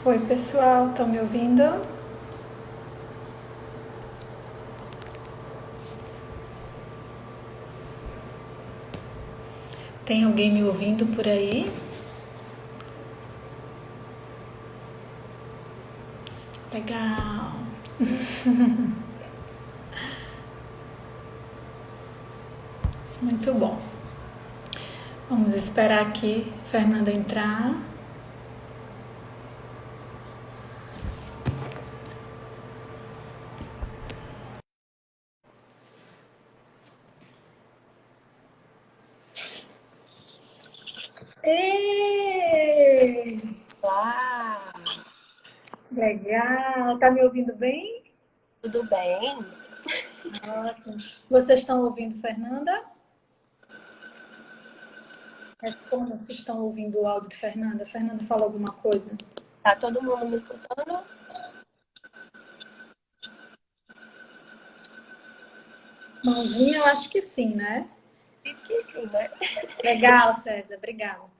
Oi, pessoal, estão me ouvindo? Tem alguém me ouvindo por aí? Legal, muito bom. Vamos esperar aqui Fernanda entrar. Ei! Olá, Legal, tá me ouvindo bem? tudo bem? Ótimo. Vocês estão ouvindo Fernanda? Respondam se estão ouvindo o áudio de Fernanda. Fernanda fala alguma coisa. Tá todo mundo me escutando? Mãozinha, eu acho que sim, né? Acredito que sim, né? Legal, César, obrigada.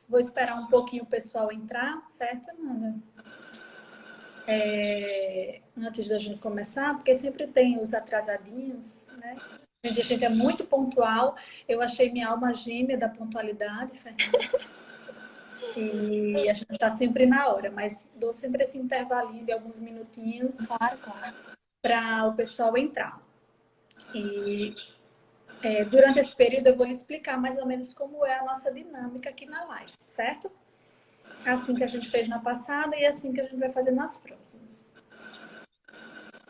Vou esperar um pouquinho o pessoal entrar, certo, Amanda? Antes da gente começar, porque sempre tem os atrasadinhos, né? A gente é muito pontual. Eu achei minha alma gêmea da pontualidade, Fernanda. E a gente está sempre na hora, mas dou sempre esse intervalinho de alguns minutinhos Claro, claro. para o pessoal entrar. E durante esse período eu vou lhe explicar mais ou menos como é a nossa dinâmica aqui na live, certo? Assim que a gente fez na passada e assim que a gente vai fazer nas próximas.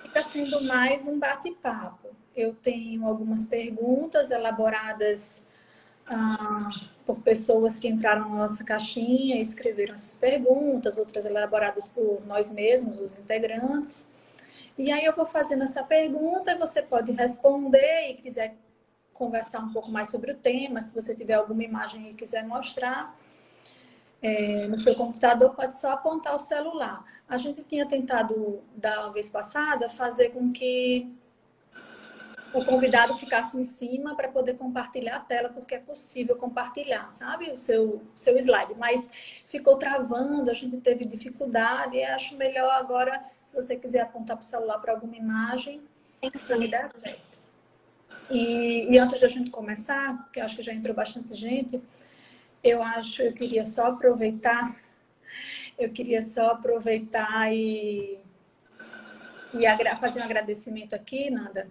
Está sendo mais um bate-papo. Eu tenho algumas perguntas elaboradas por pessoas que entraram na nossa caixinha e escreveram essas perguntas, outras elaboradas por nós mesmos, os integrantes. E aí eu vou fazendo essa pergunta e você pode responder e quiser conversar um pouco mais sobre o tema, se você tiver alguma imagem e quiser mostrar no seu computador, pode só apontar o celular. A gente tinha tentado, da vez passada, fazer com que o convidado ficasse em cima para poder compartilhar a tela, porque é possível compartilhar, sabe? O seu slide. Mas ficou travando, a gente teve dificuldade, e acho melhor agora, se você quiser apontar para o celular para alguma imagem, Sim, para me sim. dar certo. E antes de a gente começar, porque eu acho que já entrou bastante gente, eu queria só aproveitar, e fazer um agradecimento aqui, Nanda,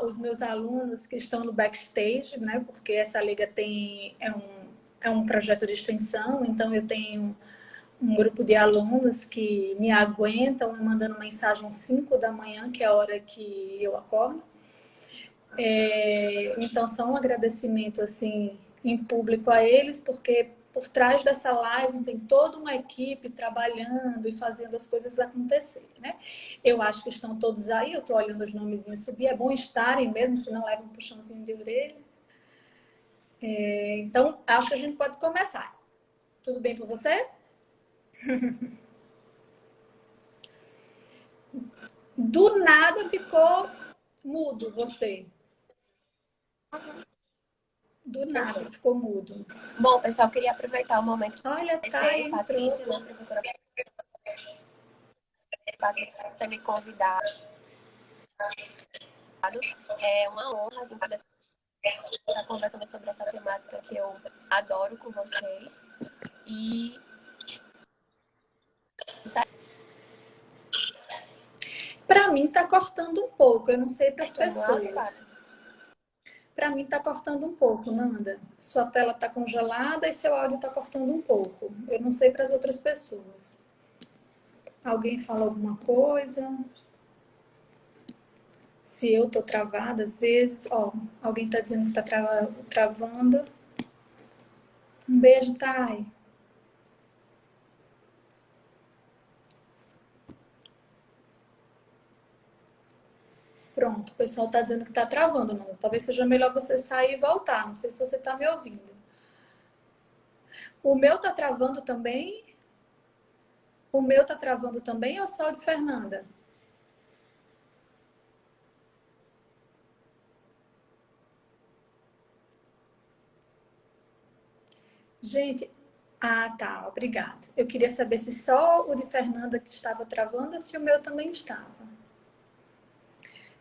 os meus alunos que estão no backstage, né? Porque essa liga é um projeto de extensão, então eu tenho um grupo de alunos que me aguentam me mandando mensagem às 5 da manhã, que é a hora que eu acordo. Então, só um agradecimento assim em público a eles, porque por trás dessa live tem toda uma equipe trabalhando e fazendo as coisas acontecerem, né? Eu acho que estão todos aí, eu estou olhando os nomezinhos subir, é bom estarem mesmo, se não levam um puxãozinho de orelha. Então, acho que a gente pode começar. Tudo bem para você? Do nada ficou mudo você. Do nada Perfeito. ficou mudo. Bom, pessoal, queria aproveitar o momento Olha, para tá, agradecer entrou. Patrícia, né, professora Patrícia, por ter me convidado. É uma honra, assim, poder estar conversando sobre essa temática que eu adoro com vocês. E Para mim tá cortando um pouco, eu não sei para as certo, no áudio, pessoas. Paty? Para mim tá cortando um pouco, Nanda. Sua tela tá congelada e seu áudio tá cortando um pouco. Eu não sei para as outras pessoas. Alguém fala alguma coisa? Se eu tô travada às vezes, ó, alguém tá dizendo que tá travando. Um beijo, Thay. Pronto, o pessoal tá dizendo que tá travando, Nanda. Talvez seja melhor você sair e voltar. Não sei se você tá me ouvindo. O meu tá travando também? O meu tá travando também ou só o de Fernanda? Gente, Ah, tá, obrigada. Eu queria saber se só o de Fernanda que estava travando ou se o meu também estava.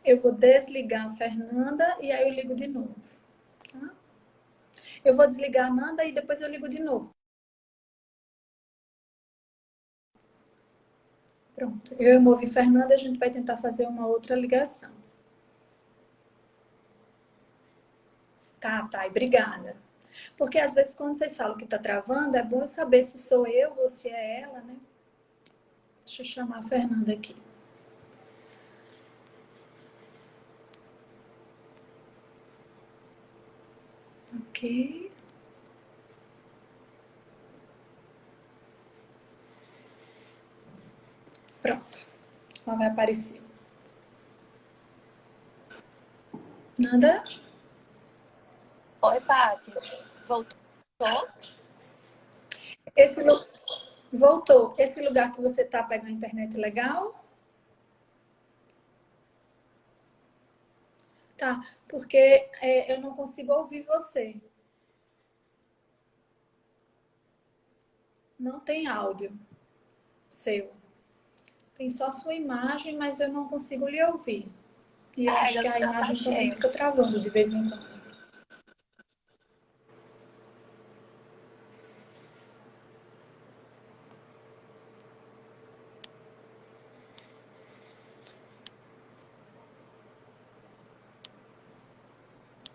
Eu vou desligar a Fernanda e aí eu ligo de novo. Tá? Eu vou desligar a Nanda e depois eu ligo de novo. Pronto. Eu removi Fernanda, a gente vai tentar fazer uma outra ligação. Tá, tá, obrigada. Porque às vezes quando vocês falam que tá travando, é bom saber se sou eu ou se é ela, né? Deixa eu chamar a Fernanda aqui. Ok. Pronto. Ela vai aparecer. Nanda? Oi, Paty. Voltou? Esse voltou. Esse lugar que você tá pegando a internet legal? Tá, porque eu não consigo ouvir você. Não tem áudio seu. Tem só sua imagem, mas eu não consigo lhe ouvir. E eu acho Meu que a sinal tá imagem também cheio. fica travando de vez em quando.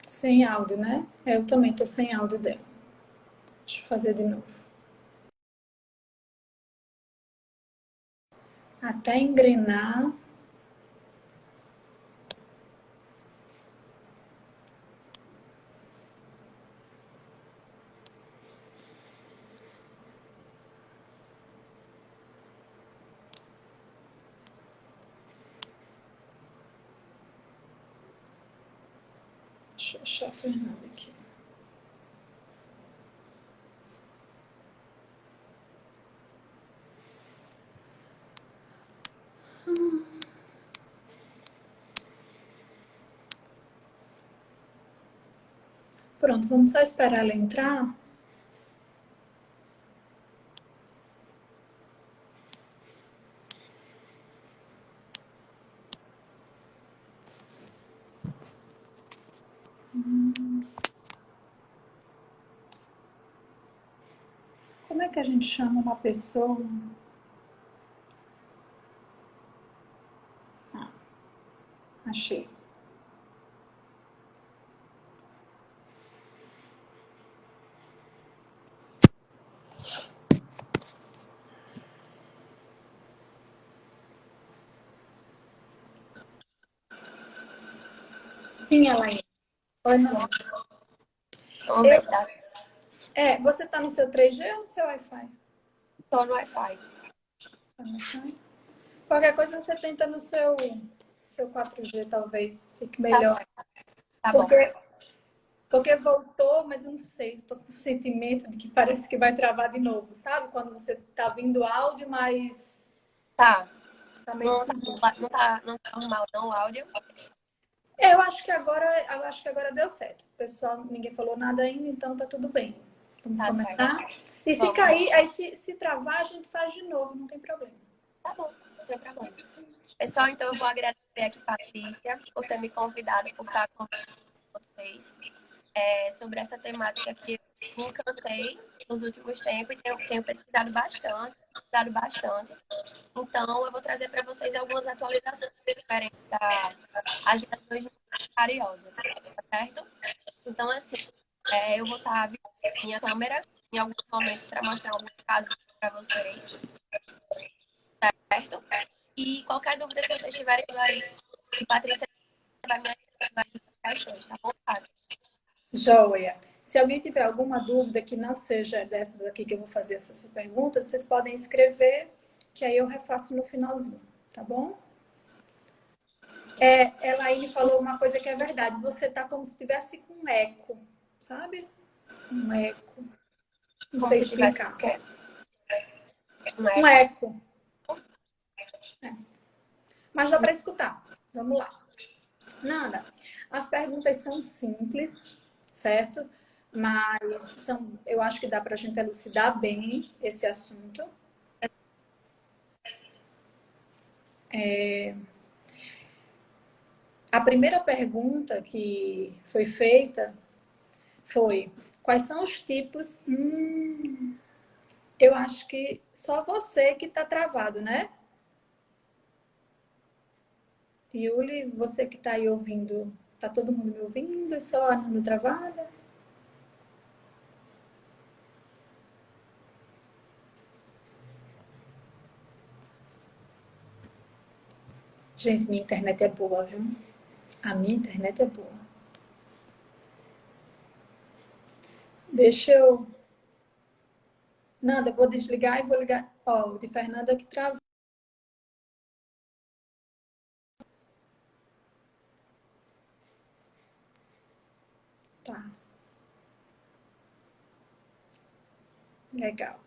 Sem áudio, né? Eu também tô sem áudio dela. Deixa eu fazer de novo. Até engrenar. Deixa eu achar a Fernanda aqui. Pronto, vamos só esperar ela entrar. Como é que a gente chama uma pessoa? Ah, achei. Sim, ela é. Oi, não. Vamos ver se dá. Você tá no seu 3G ou no seu Wi-Fi? Tô no Wi-Fi. Tá no Wi-Fi? Qualquer coisa você tenta no seu 4G, talvez fique Tá melhor. certo. Tá bom. Porque voltou, mas eu não sei, tô com o sentimento de que parece que vai travar de novo, sabe? Quando você tá vindo áudio, mas Tá. tá meio Não esquisito. não tá normal, não, o áudio. Eu acho que agora deu certo. O pessoal, ninguém falou nada ainda, então tá tudo bem. Vamos Tá certo. começar? E se Vamos. cair, aí se travar, a gente faz de novo, não tem problema. Tá bom, sem problema. Pessoal, então eu vou agradecer aqui, Patrícia, por ter me convidado, por estar com vocês sobre essa temática que eu me encantei nos últimos tempos e tenho pesquisado bastante, estudado bastante. Então, eu vou trazer para vocês algumas atualizações diferentes das gerações cariosas, tá certo? Então, assim, eu vou estar abrindo minha câmera em alguns momentos para mostrar alguns casos para vocês, certo? E qualquer dúvida que vocês tiverem aí, a Patrícia vai me ajudar em questões, tá bom, Patrícia? Joia. Se alguém tiver alguma dúvida que não seja dessas aqui que eu vou fazer essas perguntas, vocês podem escrever, que aí eu refaço no finalzinho, tá bom? Elaine falou uma coisa que é verdade. Você tá como se estivesse com um eco, sabe? Um eco. Não Como sei se tivesse explicar. um Um eco. eco. É. Mas dá para escutar. Vamos lá. Nanda, as perguntas são simples, certo? mas eu acho que dá para a gente elucidar bem esse assunto. A primeira pergunta que foi feita foi: quais são os tipos? Eu acho que só você que está travado, né? Yuli, você que está aí ouvindo, tá todo mundo me ouvindo? É só a Nanda travada? Gente, minha internet é boa, viu? A minha internet é boa. Deixa eu... Nanda, eu vou desligar e vou ligar. Ó, o de Fernanda que travou. Tá. Legal.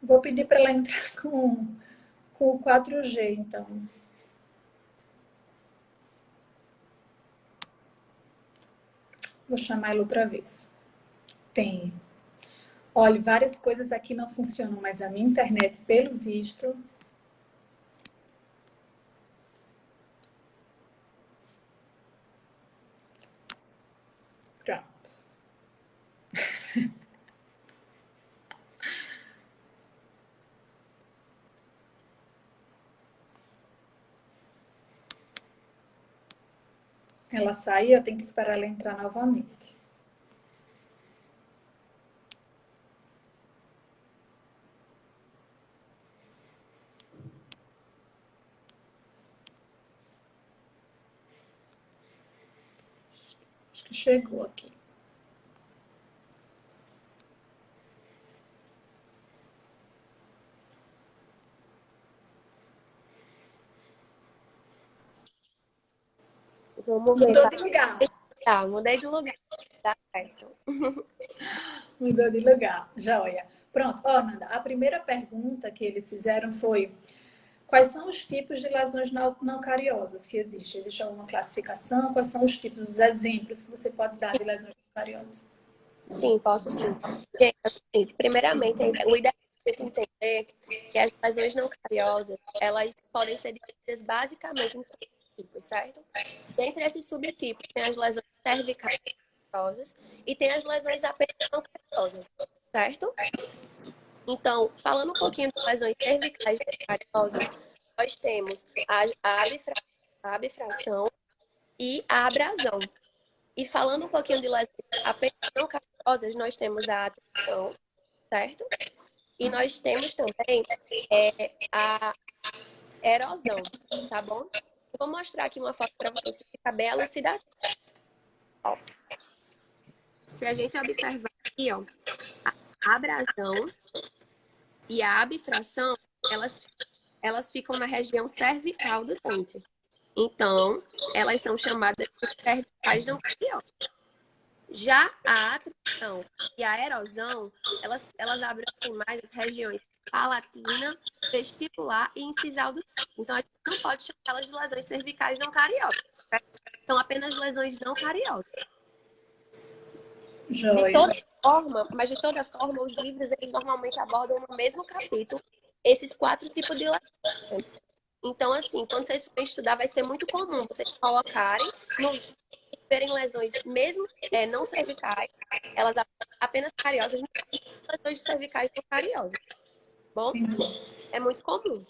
Vou pedir para ela entrar com o 4G, então. Vou chamar ela outra vez. Tem. Olha, várias coisas aqui não funcionam, mas a minha internet, pelo visto... Pronto. Ela saiu, eu tenho que esperar ela entrar novamente. Acho que chegou aqui. Vamos ver. Mudou de lugar. Tá, mudei de lugar. Tá certo. Mudou de lugar. Joia. Pronto. Ó, Nanda, a primeira pergunta que eles fizeram foi: quais são os tipos de lesões não cariosas que existem? Existe alguma classificação? Quais são os tipos, os exemplos que você pode dar de lesões não cariosas? Sim, posso sim. Gente, é o seguinte, primeiramente, o ideal é a gente entender que as lesões não cariosas, elas podem ser divididas basicamente em três tipos, certo? Dentre esses subtipos, tem as lesões cervicais cariosas e tem as lesões apenas não cariosas, certo? Então, falando um pouquinho de lesões cervicais não cariosas, nós temos a abfração e a abrasão. E falando um pouquinho de lesões apenas não cariosas, nós temos a atração, certo? E nós temos também a erosão, tá bom? Eu vou mostrar aqui uma foto para vocês que fica bem elucidativo. Ó, se a gente observar aqui, ó, a abrasão e a abfração, elas ficam na região cervical do dente. Então, elas são chamadas de cervicais não cariosas. Já a atração e a erosão, elas abrangem mais as regiões palatina, vestibular e incisal do dente. Então, a gente não pode chamar elas de lesões cervicais não cariosas. Né? São apenas lesões não cariosas. Joia. De toda forma, os livros eles normalmente abordam no mesmo capítulo esses 4 tipos de lesões. Então, assim, quando vocês forem estudar, vai ser muito comum vocês colocarem no livro verem lesões, mesmo não cervicais, elas apenas cariosas, não lesões cervicais não cariosas. Bom, é muito comum.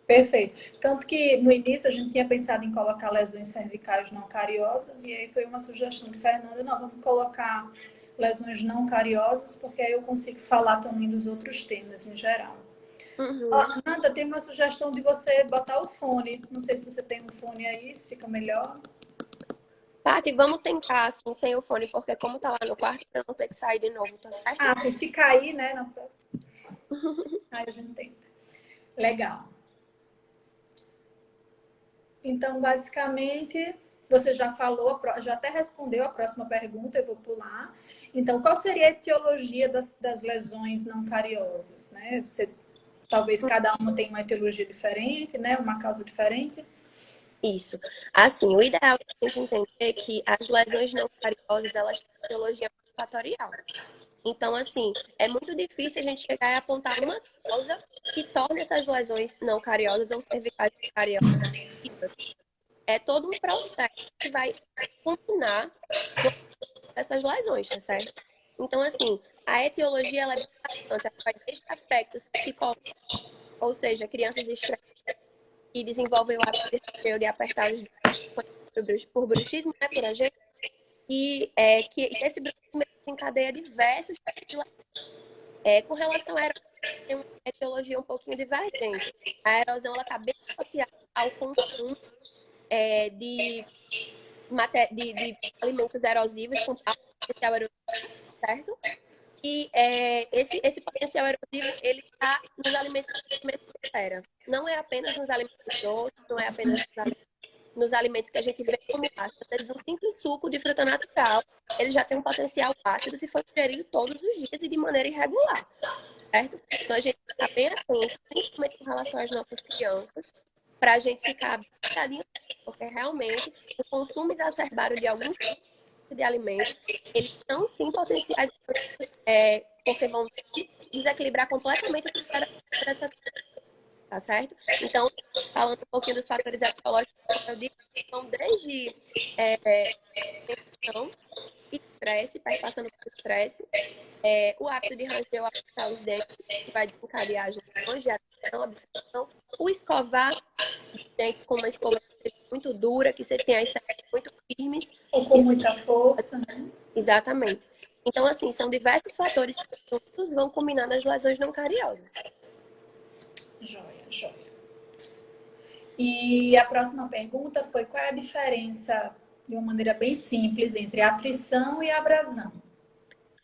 Perfeito. Tanto que no início a gente tinha pensado em colocar lesões cervicais não cariosas, e aí foi uma sugestão de Fernanda: não, vamos colocar lesões não cariosas, porque aí eu consigo falar também dos outros temas em geral. Nanda, tem uma sugestão de você botar o fone. Não sei se você tem um fone aí, se fica melhor. Paty, vamos tentar assim, sem o fone, porque como tá lá no quarto, pra não ter que sair de novo, tá certo? Ah, se ficar aí, né, na próxima. Aí a gente tenta. Legal. Então, basicamente, você já falou, já até respondeu a próxima pergunta, eu vou pular. Então, qual seria a etiologia das lesões não cariosas, né? Talvez cada uma tenha uma etiologia diferente, né? Uma causa diferente. Isso. Assim, o ideal é a gente entender que as lesões não cariosas, elas têm etiologia fatorial. Então, assim, é muito difícil a gente chegar e apontar uma causa que torne essas lesões não cariosas ou cervicais cariosas. É todo um processo que vai combinar essas lesões, tá certo? Então, assim, a etiologia, ela é bastante, ela vai desde aspectos psicológicos, ou seja, crianças que desenvolvem o hábito de apertar os dedos por bruxismo, né, por agente, que esse bruxismo desencadeia diversos tipos de lesões. Com relação à erosão, tem uma etiologia um pouquinho divergente. A erosão, ela está bem associada ao consumo de alimentos erosivos com potencial erosivo, certo? E esse potencial erosivo, ele está nos alimentos que espera. Não é apenas nos alimentos doces, não é apenas nos alimentos que a gente vê como ácido. Às vezes, um simples suco de fruta natural, ele já tem um potencial ácido se for ingerido todos os dias e de maneira irregular, certo? Então, a gente está bem atento, principalmente com relação às nossas crianças, para a gente ficar bem cuidadinho, porque realmente o consumo exacerbado de alguns de alimentos, eles são sim potenciais, porque vão desequilibrar completamente o funcionamento dessa, tá certo? Então, falando um pouquinho dos fatores etiológicos, eu digo que são desde tensão, estresse, passando por estresse, o hábito de ranger ou apertar os dentes, que vai desencadear a congelação, absorção, o escovar os dentes com uma escova muito dura, que você tem as cerdas muito firmes. Ou com muita força, né? Exatamente. Então, assim, são diversos fatores que juntos vão combinar nas lesões não cariosas. Joia, joia. E a próxima pergunta foi: qual é a diferença, de uma maneira bem simples, entre a atrição e a abrasão?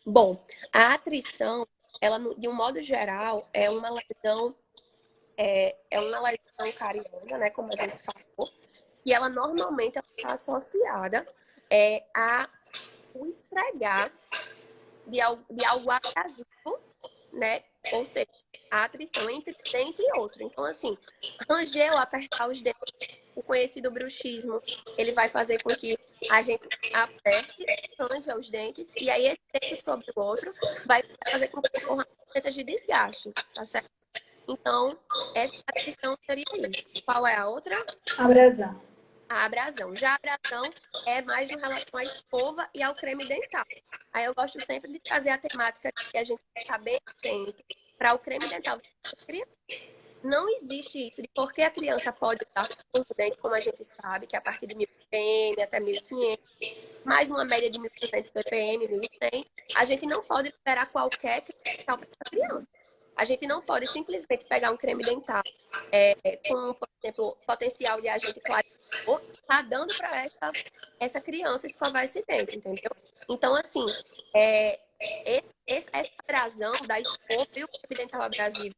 Bom, a atrição, ela, de um modo geral, é uma lesão cariosa, né, como a gente falou, e ela normalmente está associada a o esfregar de algo abrasivo, né? Ou seja, a atrição entre dente e outro. Então, assim, ranger ou apertar os dentes, o conhecido bruxismo, ele vai fazer com que a gente aperte, range os dentes, e aí esse dente sobre o outro vai fazer com que ocorra setas de desgaste, tá certo? Então, essa atrição seria isso. Qual é a outra? Abrasão. A abrasão. Já a abrasão é mais em relação à escova e ao creme dental. Aí eu gosto sempre de trazer a temática que a gente está bem atento para o creme dental. Não existe isso de porque a criança pode usar fundo dente, como a gente sabe, que é a partir de 1000 ppm até 1500, mais uma média de 1200 ppm, 1100, a gente não pode esperar qualquer creme dental para essa criança. A gente não pode simplesmente pegar um creme dental com, por exemplo, potencial de agente clareador, tá dando para essa criança escovar esse dente, entendeu? Então, assim, essa abrasão da escova e o creme dental abrasivo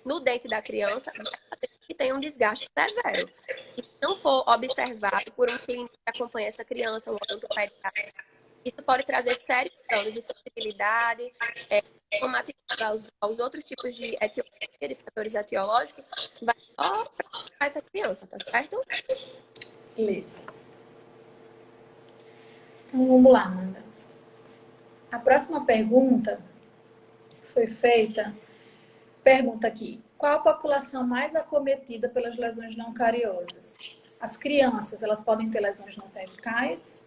no dente da criança vai fazer que tenha um desgaste severo. E se não for observado por um clínico que acompanha essa criança, um odontopediatra, isso pode trazer sérios danos de sensibilidade, somatizar aos outros tipos de etiologia, de fatores etiológicos, vai só prejudicar essa criança, tá certo? Beleza. Então vamos lá, Amanda. A próxima pergunta foi feita. Pergunta aqui: qual a população mais acometida pelas lesões não cariosas? As crianças, elas podem ter lesões não cervicais?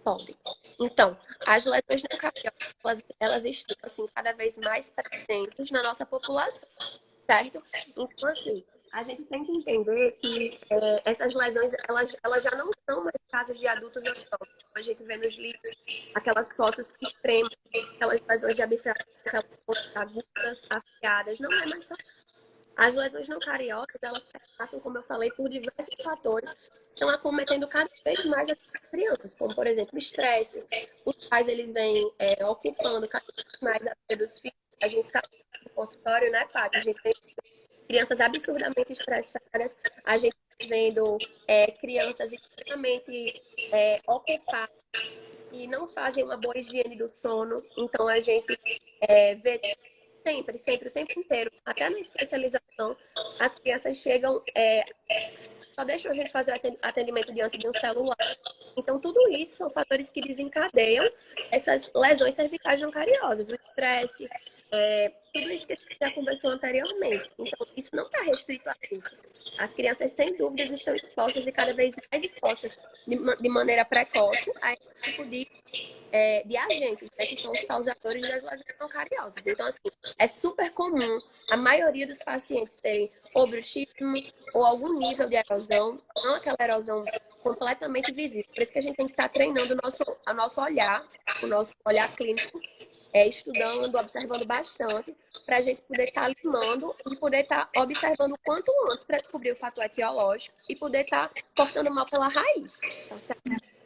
Podem. Então, as lesões não cariosas, elas estão, assim, cada vez mais presentes na nossa população, certo? Então, assim, a gente tem que entender que essas lesões, elas já não são mais casos de adultos adultos. A gente vê nos livros aquelas fotos extremas, aquelas lesões de abifração, aquelas pontas agudas, afiadas, não é mais só. As lesões não cariosas, elas passam, como eu falei, por diversos fatores que estão acometendo cada vez mais as crianças, como, por exemplo, o estresse. Os pais, eles vêm ocupando cada vez mais a vida dos filhos. A gente sabe no consultório, né, Paty? A gente tem crianças absurdamente estressadas, a gente está vendo crianças extremamente ocupadas e não fazem uma boa higiene do sono. Então, a gente vê sempre, o tempo inteiro, até na especialização, as crianças chegam só deixou a gente fazer atendimento diante de um celular. Então, tudo isso são fatores que desencadeiam essas lesões cervicais não cariosas, o estresse, tudo isso que a gente já conversou anteriormente. Então, isso não está restrito a adulto. As crianças, sem dúvidas, estão expostas e cada vez mais expostas de maneira precoce a esse tipo de agentes, né, que são os causadores das lesões não cariosas. Então, assim, é super comum a maioria dos pacientes terem ou bruxismo ou algum nível de erosão, não aquela erosão completamente visível. Por isso que a gente tem que estar treinando o nosso olhar clínico, estudando, observando bastante, para a gente poder estar limando e poder estar observando o quanto antes para descobrir o fator etiológico e poder estar cortando mal pela raiz. Tá certo?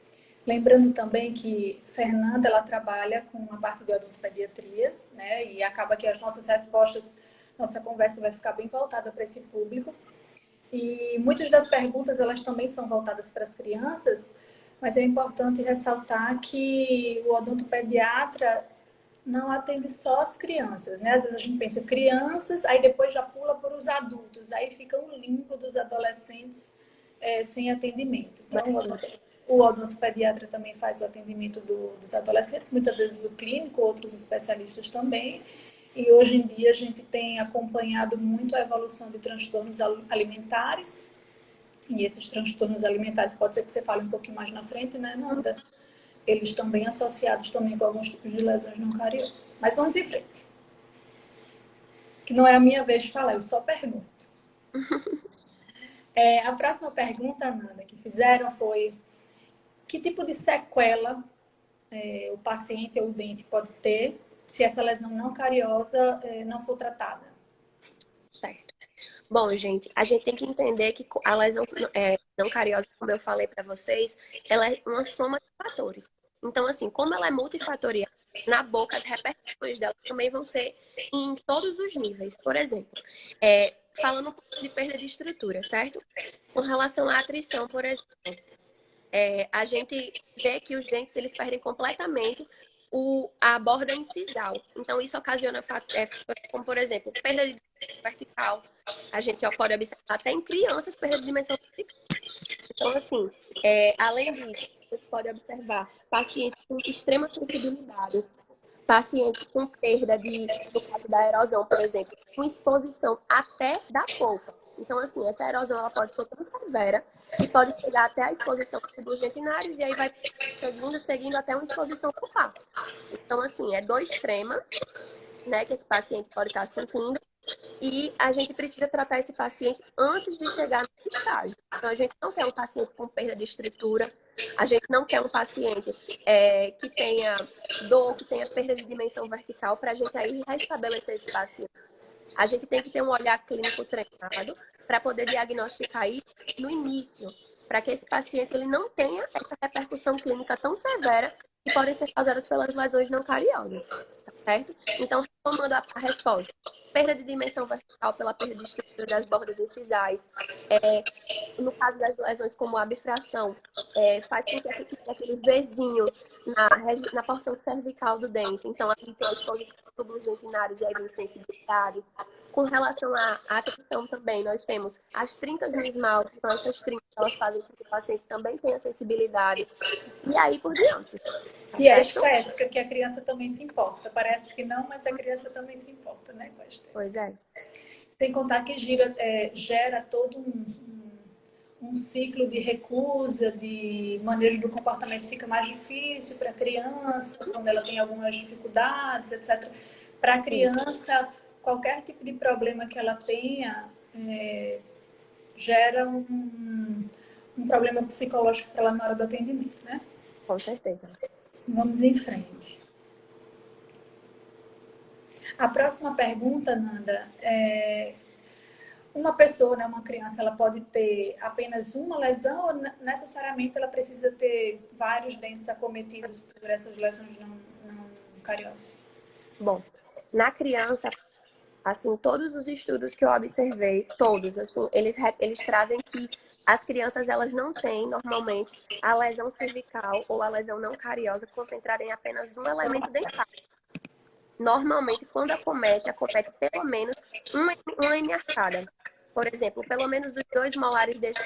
Lembrando também que Fernanda, ela trabalha com a parte de odontopediatria, né? E acaba que as nossas respostas, nossa conversa vai ficar bem voltada para esse público. E muitas das perguntas, elas também são voltadas para as crianças, mas é importante ressaltar que o odontopediatra não atende só as crianças, né? Às vezes a gente pensa crianças, aí depois já pula para os adultos, aí fica um limbo dos adolescentes sem atendimento. Então, o odontopediatra também faz o atendimento dos adolescentes, muitas vezes o clínico, outros especialistas também. E hoje em dia a gente tem acompanhado muito a evolução de transtornos alimentares. E esses transtornos alimentares, pode ser que você fale um pouquinho mais na frente, né, Nanda? Eles estão bem associados também com alguns tipos de lesões não cariosas. Mas vamos em frente. Que não é a minha vez de falar, eu só pergunto. A próxima pergunta, Nanda, que fizeram foi: que tipo de sequela o paciente ou o dente pode ter se essa lesão não cariosa não for tratada? Certo. Bom, gente, a gente tem que entender que a lesão não cariosa, como eu falei para vocês, ela é uma soma de fatores. Então, assim, como ela é multifatorial, na boca as repercussões dela também vão ser em todos os níveis. Por exemplo, falando um pouco de perda de estrutura, certo? Com relação à atrição, por exemplo, a gente vê que os dentes eles perdem completamente a borda incisal. Então, isso ocasiona como, por exemplo, perda de dimensão vertical. A gente pode observar até em crianças perda de dimensão vertical. Então, assim, além disso, a gente pode observar pacientes com extrema sensibilidade, pacientes com perda no caso da erosão, por exemplo, com exposição até da polpa. Então, assim, essa erosão ela pode ser tão severa que pode chegar até a exposição dos dentinários e aí vai seguindo até uma exposição pulpar. Então, assim, é dor extrema, né, que esse paciente pode estar sentindo. E a gente precisa tratar esse paciente antes de chegar nesse estágio. Então, a gente não quer um paciente com perda de estrutura, a gente não quer um paciente que tenha dor, que tenha perda de dimensão vertical, para a gente aí restabelecer esse paciente. A gente tem que ter um olhar clínico treinado para poder diagnosticar isso no início, para que esse paciente ele não tenha essa repercussão clínica tão severa que podem ser causadas pelas lesões não cariosas, certo? Então, retomando a resposta, perda de dimensão vertical pela perda de estrutura das bordas incisais, no caso das lesões como a bifração, faz com que aquele Vzinho na porção cervical do dente, então aqui tem a exposição dos túbulos dentinários e aí vem sensibilidade. Com relação à atrição também, nós temos as trincas no esmalte, então essas trincas elas fazem com que o paciente também tenha sensibilidade, e aí por diante. E a estética, que a criança também se importa. Parece que não, mas a criança também se importa, né, com a estética. Pois é. Sem contar que gera todo um ciclo de recusa, de manejo do comportamento fica mais difícil para a criança, quando ela tem algumas dificuldades, etc. Para a criança, qualquer tipo de problema que ela tenha gera um problema psicológico para ela na hora do atendimento, né? Com certeza. Vamos em frente. A próxima pergunta, Nanda, uma pessoa, né, uma criança, ela pode ter apenas uma lesão ou necessariamente ela precisa ter vários dentes acometidos por essas lesões não cariosas? Bom, na criança, assim, todos os estudos que eu observei, todos, assim, eles trazem que as crianças, elas não têm, normalmente, a lesão cervical ou a lesão não cariosa concentrada em apenas um elemento dentário. Normalmente, quando acomete pelo menos uma hemiarcada. Por exemplo, pelo menos os 2 molares desse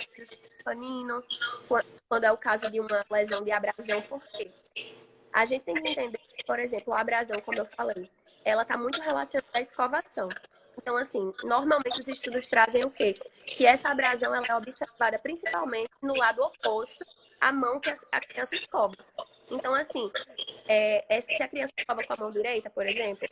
canino, quando é o caso de uma lesão de abrasão, por quê? A gente tem que entender, por exemplo, a abrasão, como eu falei, ela está muito relacionada à escovação. Então, assim, normalmente os estudos trazem o quê? Que essa abrasão ela é observada principalmente no lado oposto à mão que a criança escova. Então, assim, se a criança escova com a mão direita, por exemplo,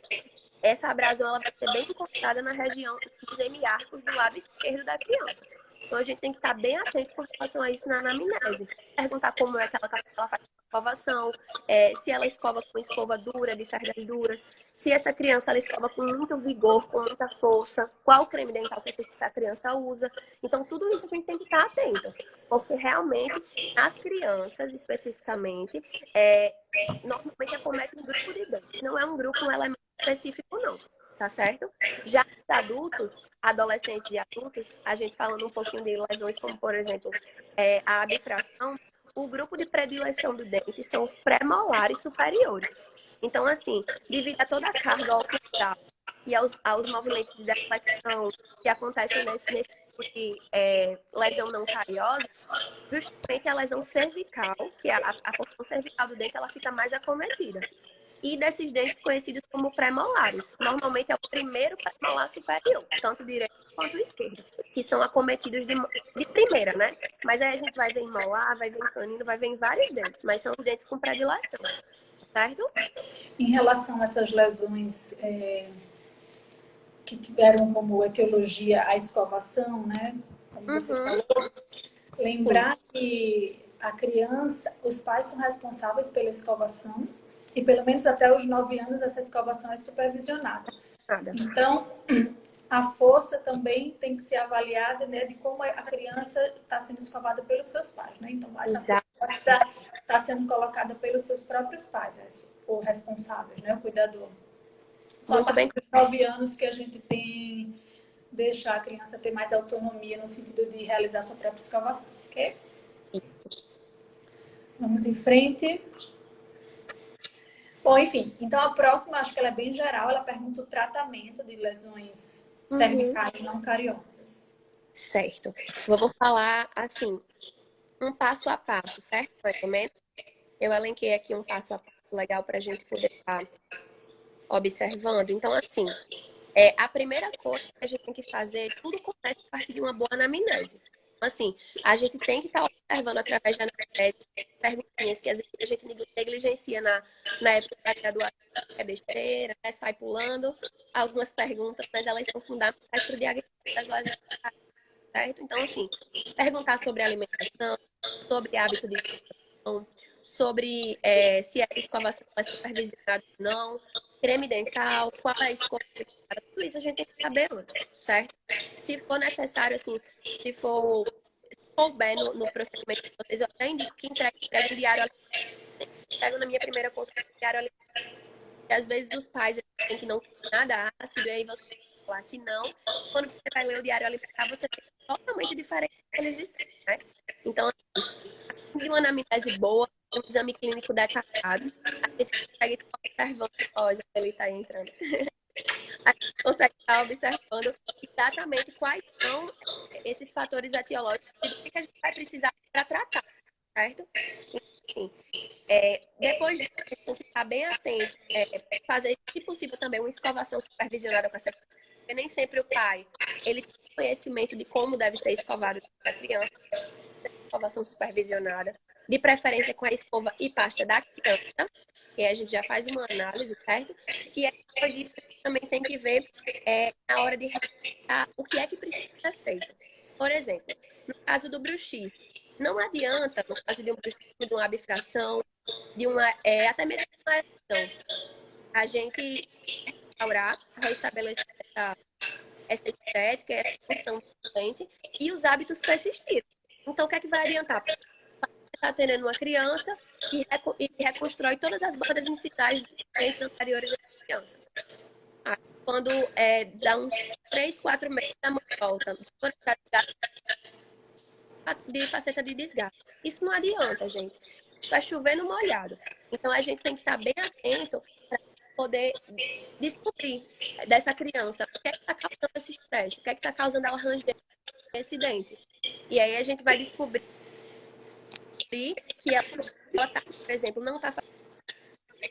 essa abrasão ela vai ser bem encontrada na região dos hemiarcos do lado esquerdo da criança. Então, a gente tem que estar bem atento com relação a isso na anamnese. Perguntar como é que ela faz a escovação, se ela escova com escova dura, de cerdas duras, se essa criança ela escova com muito vigor, com muita força, qual creme dental que essa criança usa. Então, tudo isso a gente tem que estar atento. Porque, realmente, as crianças, especificamente, normalmente acometem um grupo de dentes. Não é um grupo, um elemento específico, não. Tá certo? Já os adultos, adolescentes e adultos, a gente falando um pouquinho de lesões como, por exemplo, a abfração, o grupo de predileção do dente são os pré-molares superiores. Então, assim, devido a toda a carga oclusal e aos movimentos de deflexão que acontecem nesse tipo de lesão não cariosa, justamente a lesão cervical, que é a porção cervical do dente, ela fica mais acometida. E desses dentes conhecidos como pré-molares. Normalmente é o primeiro pré-molar superior, tanto direito quanto esquerdo, que são acometidos de primeira, né? Mas aí a gente vai ver em molar, vai ver em canino, vai ver em vários dentes, mas são os dentes com predileção, certo? Em relação a essas lesões que tiveram como etiologia a escovação, né? Como você falou, lembrar que a criança, os pais são responsáveis pela escovação e pelo menos até os 9 anos essa escovação é supervisionada. Então, a força também tem que ser avaliada, né, de como a criança está sendo escovada pelos seus pais, né? Então, essa força está sendo colocada pelos seus próprios pais, o responsável, né, o cuidador. Só a partir dos 9 anos que a gente tem deixar a criança ter mais autonomia no sentido de realizar sua própria escovação, ok? Vamos em frente. Bom, enfim, então a próxima, acho que ela é bem geral, ela pergunta o tratamento de lesões cervicais não cariosas. Certo. Vou falar, assim, um passo a passo, certo? Mais ou menos. Eu elenquei aqui um passo a passo legal para a gente poder estar observando. Então, assim, a primeira coisa que a gente tem que fazer, tudo começa a partir de uma boa anamnese. Então, assim, a gente tem que estar observando através da anamnese perguntinhas que às vezes a gente negligencia na época da graduação, é besteira, né? Sai pulando algumas perguntas, mas elas são fundamentais para o diagnóstico das lesões, certo? Então, assim, perguntar sobre alimentação, sobre hábito de escovação, sobre se essa escovação é supervisionada ou não, creme dental, qual é a escova, tudo isso a gente tem que saber antes, certo? Se for necessário, assim, se couber no procedimento de vocês, eu até indico que entregue um diário alimentar. Pego na minha primeira consulta diário alimentar. E às vezes os pais dizem que não tem nada ácido, e aí você tem que falar que não. Quando você vai ler o diário alimentar, você tem totalmente diferente do que eles disseram, né? Então, de uma anamnese boa, um exame clínico detalhado, a gente consegue estar observando. Ó, ele está entrando. A gente consegue estar observando exatamente quais são esses fatores etiológicos e do que a gente vai precisar para tratar, certo? Enfim, depois disso, a gente tem que estar bem atento, fazer, se possível, também uma escovação supervisionada com essa criança, porque nem sempre o pai ele tem conhecimento de como deve ser escovado a criança, escovação supervisionada, de preferência com a escova e pasta da criança, e a gente já faz uma análise, certo? E depois disso, a gente também tem que ver na hora de realizar o que é que precisa ser feito. Por exemplo, no caso do bruxismo, não adianta, no caso de um bruxismo, de uma abfração, de uma, até mesmo de uma lesão, a gente restaurar, restabelecer essa estética, essa função do dente e os hábitos persistirem. Então, o que é que vai adiantar? Você está atendendo uma criança e reconstrói todas as bordas incisais dos dentes anteriores da criança. Quando dá uns 3, 4 meses, a mão volta de faceta de desgaste. Isso não adianta, gente. Vai chover no molhado. Então, a gente tem que estar bem atento para poder descobrir dessa criança o que é que está causando esse estresse, o que é que está causando ela ranger esse dente. E aí a gente vai descobrir que ela tá, por exemplo, não está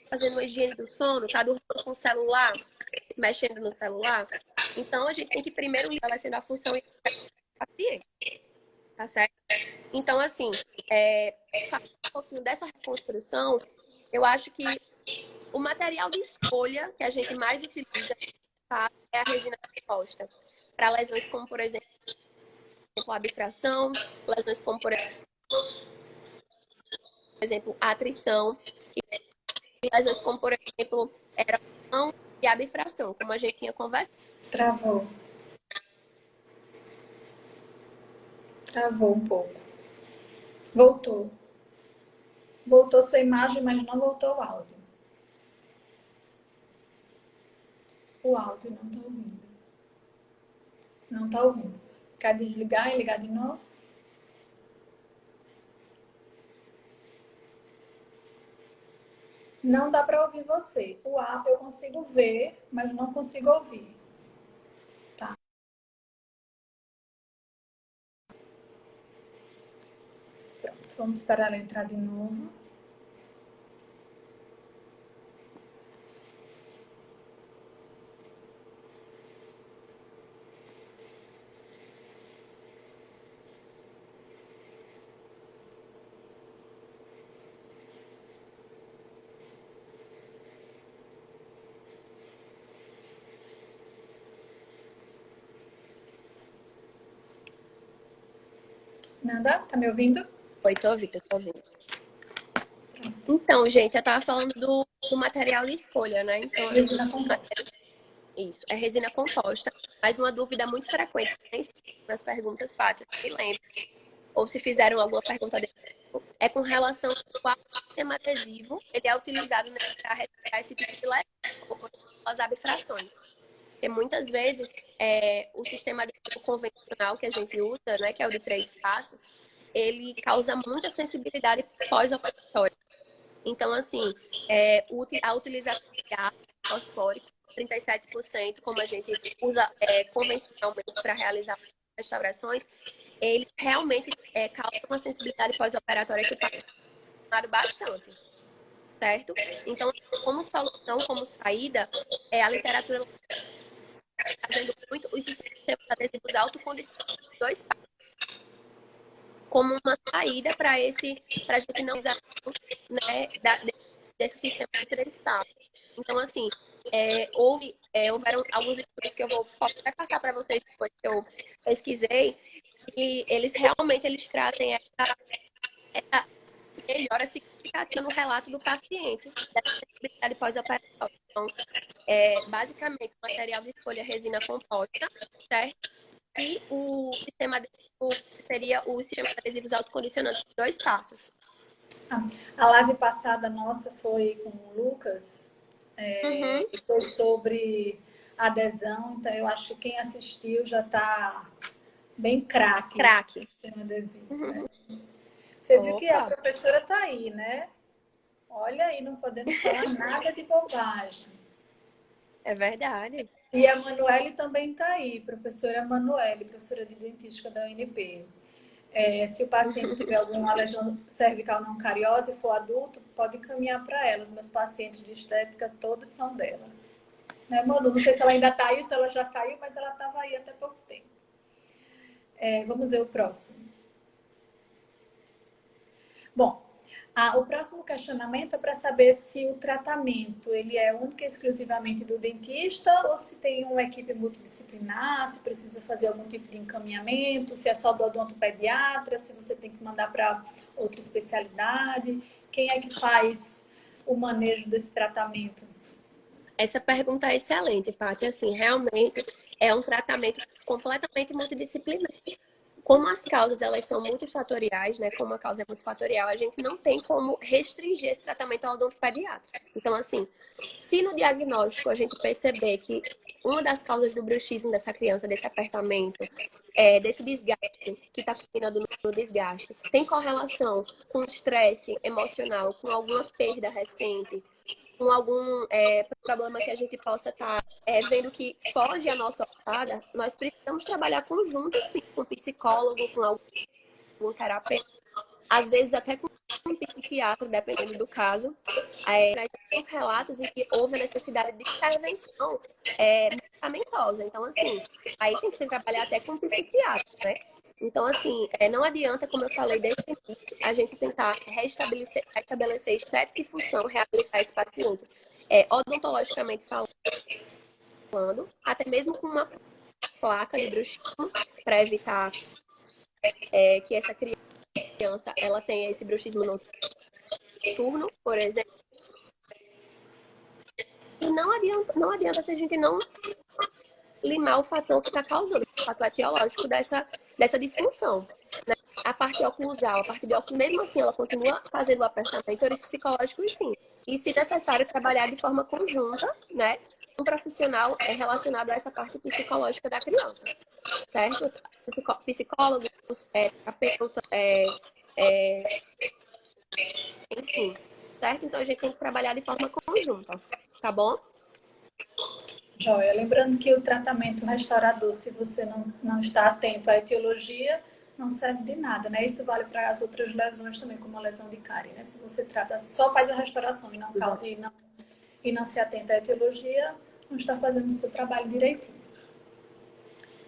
fazendo uma higiene do sono, está dormindo com o celular, mexendo no celular. Então, a gente tem que primeiro ligar sendo a função do paciente, tá certo? Então, assim, falando um pouquinho dessa reconstrução, eu acho que o material de escolha que a gente mais utiliza é a resina composta. Para lesões como, por exemplo, a bifração, lesões como, por exemplo, a atrição, e lesões como, por exemplo, erosão e a bifração, como a gente tinha conversado. Travou. Travou um pouco. Voltou. Voltou sua imagem, mas não voltou o áudio. O áudio não está ouvindo. Não está ouvindo. Quer desligar e ligar de novo? Não dá para ouvir você. O áudio eu consigo ver, mas não consigo ouvir. Tá. Pronto, vamos esperar ela entrar de novo. Nada? Tá me ouvindo? Oi, tô ouvindo. Então, gente, eu tava falando do material de escolha, né? Então, Resina composta. Isso, é resina composta. Mas uma dúvida muito frequente nas perguntas, Pátia, me lembro, ou se fizeram alguma pergunta desse tipo, é com relação ao sistema adesivo, ele é utilizado, né, para retirar esse tipo de lesão, como as abfrações. Porque muitas vezes o sistema adesivo convencional que a gente usa, né, que é o de 3 passos, ele causa muita sensibilidade pós-operatória. Então, assim, a utilização de ácido fosfórico, 37%, como a gente usa convencionalmente para realizar restaurações, ele realmente causa uma sensibilidade pós-operatória que pode ser bastante, certo? Então, como solução, como saída, a literatura trazendo muito os sistemas adesivos autocondicionados, 2 passos, como uma saída para a gente não usar, né, desse sistema de 3 passos. Então, assim, houveram alguns estudos que posso até passar para vocês depois que eu pesquisei, que eles realmente trazem essa melhora significativa no relato do paciente, dessa sensibilidade pós-operatória. Então, basicamente, o material de escolha é resina composta, certo? E o sistema adesivo seria o sistema de adesivos autocondicionantes de 2 passos. A live passada nossa foi com o Lucas, foi sobre adesão, então eu acho que quem assistiu já está bem craque. Sistema adesivo, né? Você viu que a professora está aí, né? Olha aí, não podemos falar nada de bobagem. É verdade. E a Manuele também está aí, professora Manuele, professora de dentística da UNB. Se o paciente tiver alguma lesão cervical não cariosa e for adulto, pode encaminhar para ela. Os meus pacientes de estética, todos são dela. Né, Manu? Não sei se ela ainda está aí, se ela já saiu, mas ela estava aí até pouco tempo. Vamos ver o próximo. Bom, o próximo questionamento é para saber se o tratamento ele é único e exclusivamente do dentista ou se tem uma equipe multidisciplinar, se precisa fazer algum tipo de encaminhamento, se é só do odontopediatra, se você tem que mandar para outra especialidade. Quem é que faz o manejo desse tratamento? Essa pergunta é excelente, Paty. Assim, realmente é um tratamento completamente multidisciplinar. Como as causas elas são multifatoriais, né? Como a causa é multifatorial, a gente não tem como restringir esse tratamento ao odontopediatra. Então, assim, se no diagnóstico a gente perceber que uma das causas do bruxismo dessa criança, desse apertamento, desse desgaste, que está combinando no desgaste, tem correlação com estresse emocional, com alguma perda recente, com algum problema que a gente possa estar vendo que foge à nossa alçada, nós precisamos trabalhar conjunto, sim, com o psicólogo, com algum terapeuta, às vezes até com um psiquiatra, dependendo do caso. Traz alguns relatos em que houve a necessidade de intervenção medicamentosa. Então, assim, aí tem que se trabalhar até com um psiquiatra, né? Então, assim, não adianta, como eu falei desde o início, a gente tentar restabelecer estética e função, reabilitar esse paciente. Odontologicamente falando, até mesmo com uma placa de bruxismo, para evitar que essa criança ela tenha esse bruxismo noturno, por exemplo. E não adianta se a gente não limar o fator que está causando, o fator etiológico dessa disfunção. Né? A parte oclusal, a parte de óculos, mesmo assim, ela continua fazendo o apertamento, os psicológicos, sim. E, se necessário, trabalhar de forma conjunta, né? Um profissional relacionado a essa parte psicológica da criança, certo? Psicólogos, terapeutas, enfim, certo? Então, a gente tem que trabalhar de forma conjunta, tá bom? Joia. Lembrando que o tratamento restaurador, se você não está atento à etiologia, não serve de nada, né? Isso vale para as outras lesões também, como a lesão de cárie, né? Se você trata, só faz a restauração e não se atenta à etiologia, não está fazendo o seu trabalho direitinho.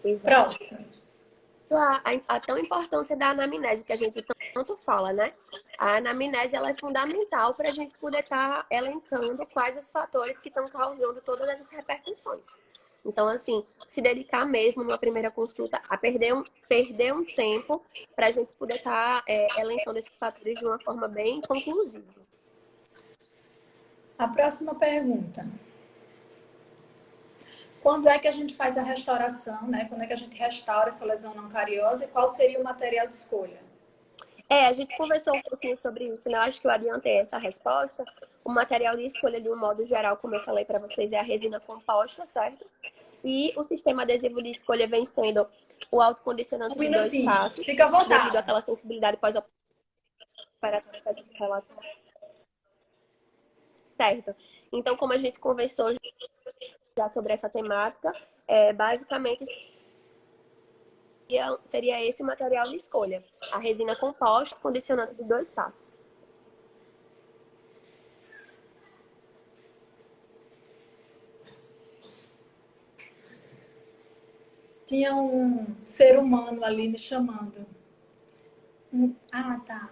Exato. Próximo. A tão importância da anamnese, que a gente tanto fala, né? A anamnese ela é fundamental para a gente poder estar elencando quais os fatores que estão causando todas essas repercussões. Então, assim, se dedicar mesmo numa primeira consulta a perder um tempo para a gente poder estar elencando esses fatores de uma forma bem conclusiva. A próxima pergunta. Quando é que a gente faz a restauração, né? Quando é que a gente restaura essa lesão não cariosa e qual seria o material de escolha? A gente conversou um pouquinho sobre isso, né? Eu acho que eu adiantei essa resposta. O material de escolha, de um modo geral, como eu falei para vocês, é a resina composta, certo? E o sistema adesivo de escolha vem sendo o autocondicionante de 2 passos, fica à vontade, devido àquela sensibilidade pós-operatória que a gente relatou. Certo. Então, como a gente conversou já sobre essa temática, basicamente seria esse o material de escolha. A resina composta, condicionante de 2 passos. Tinha um ser humano ali me chamando. Ah, tá.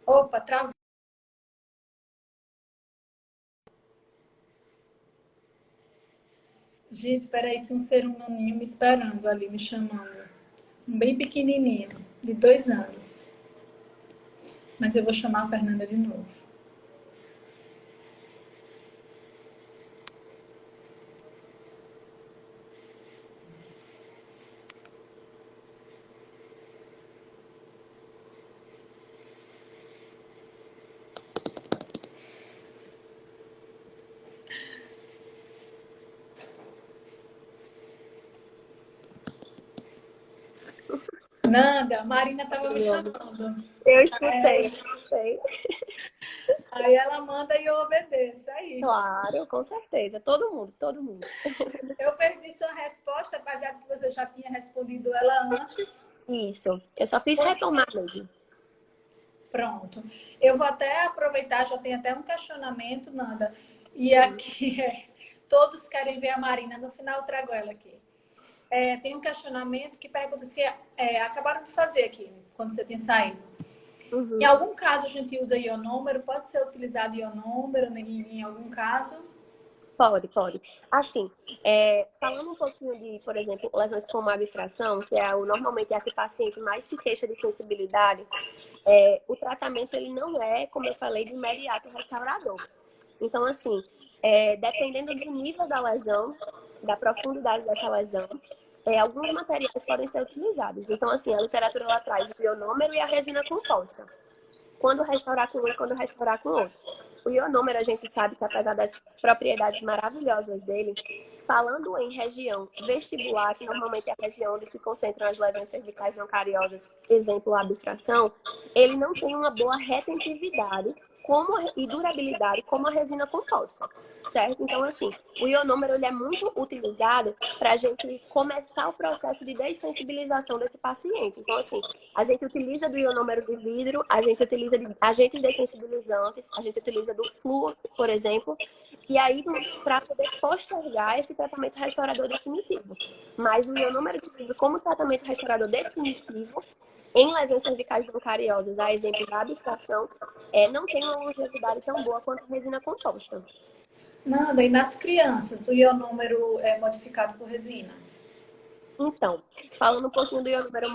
Opa, travou. Gente, peraí, tinha um ser humaninho me esperando ali, me chamando. Um bem pequenininho, de 2 anos. Mas eu vou chamar a Fernanda de novo. Nanda, a Marina estava me chamando. Eu escutei. Aí ela manda e eu obedeço, é isso. Claro, com certeza. Todo mundo. Eu perdi sua resposta, apesar de que você já tinha respondido ela antes. Isso. Eu só fiz retomar mesmo. Pronto. Eu vou até aproveitar, já tem até um questionamento, Nanda. E aqui todos querem ver a Marina. No final eu trago ela aqui. Tem um questionamento que pergunta se acabaram de fazer aqui, quando você tem saído. Uhum. Em algum caso a gente usa ionômero? Pode ser utilizado ionômero em algum caso? Pode. Assim, falando um pouquinho de, por exemplo, lesões como a bifração, que normalmente é a que o paciente mais se queixa de sensibilidade, o tratamento ele não é, como eu falei, de imediato restaurador. Então, assim, dependendo do nível da lesão, da profundidade dessa lesão, alguns materiais podem ser utilizados. Então, assim, a literatura ela traz o ionômero e a resina composta. Quando restaurar com um e quando restaurar com outro. O ionômero, a gente sabe que, apesar das propriedades maravilhosas dele, falando em região vestibular, que normalmente é a região onde se concentram as lesões cervicais não cariosas, exemplo, a bifração, ele não tem uma boa retentividade e durabilidade como a resina composta, certo? Então, assim, o ionômero ele é muito utilizado para a gente começar o processo de dessensibilização desse paciente. Então, assim, a gente utiliza do ionômero de vidro, a gente utiliza de agentes dessensibilizantes, a gente utiliza do flúor, por exemplo, e aí para poder postergar esse tratamento restaurador definitivo. Mas o ionômero de vidro como tratamento restaurador definitivo em lesões cervicais não cariosas, a exemplo da abstração, não tem uma longevidade tão boa quanto a resina composta. Nada, e nas crianças, o ionômero é modificado por resina? Então, falando um pouquinho do ionômero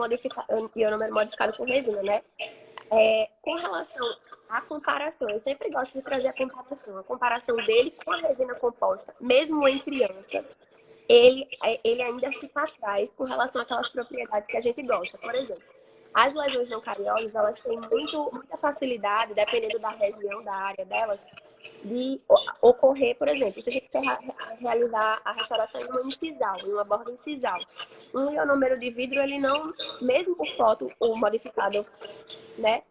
modificado por resina, né? Com relação à comparação, eu sempre gosto de trazer a comparação dele com a resina composta, mesmo em crianças, ele ainda fica atrás com relação àquelas propriedades que a gente gosta. Por exemplo, as lesões não cariosas, elas têm muita facilidade, dependendo da região, da área delas, de ocorrer, por exemplo, se a gente quer realizar a restauração em uma incisal, em uma borda incisal. Um ionômero de vidro, ele não, mesmo por foto ou modificado, né,